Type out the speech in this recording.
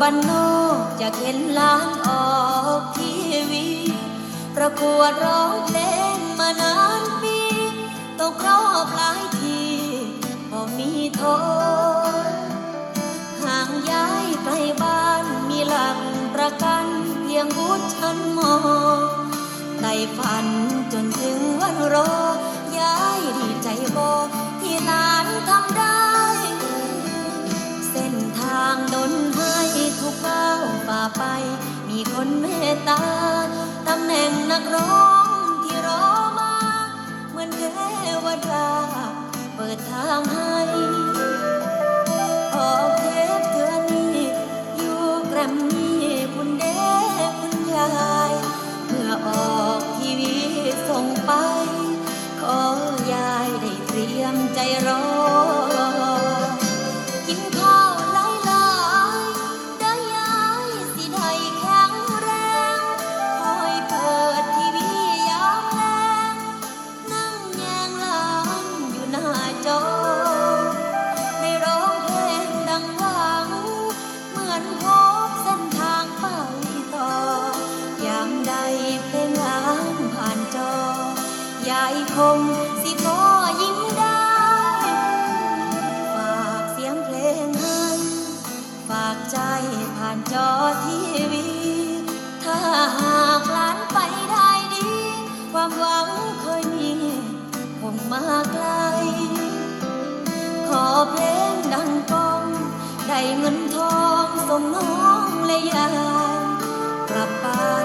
บ้านนอกจะเห็นล้านออกทีวีประกวดร้องเพลงมานานปีตกรอบหลายทีก็มีโทษห่างย้ายไกลบ้านมีหลักประกันเพียงวุฒิชั้นม.ใฝ่ฝันจนถึงวันรอย้ายดีใจบ่ที่หลานทำได้เส้นทางดลให้ทุกก้าวฝ่าไปมีคนเมตตาตำแหน่งนักร้องที่รอมาเหมือนเทวดาเปิดทางให้ออกเทปเทือนี้อยู่แกรมมี่คุณเด้คุณยายเมื่อออกทีวีส่งไปขอยายได้เตรียมใจรอกินข้าวหลายๆได้ยายสิได้แข็งแรงคอยเปิดทีวียามแลงนั่งแยงหลังอยู่หน้าจอได้ร้องเพลงดังหวังเหมือนพบเส้นทางไปต่อยามใดเพลงหลานผ่านจอยายคงสิขอยิ้มได้ฝากเสียงเพลงให้ฝากใจผ่านจอทีวีถ้าหากหลานไปได้ดีความหวังเคยมีคงมาไกลขอเพลงดังก้องได้เงินทองส่งน้องและยายกลับบ้าน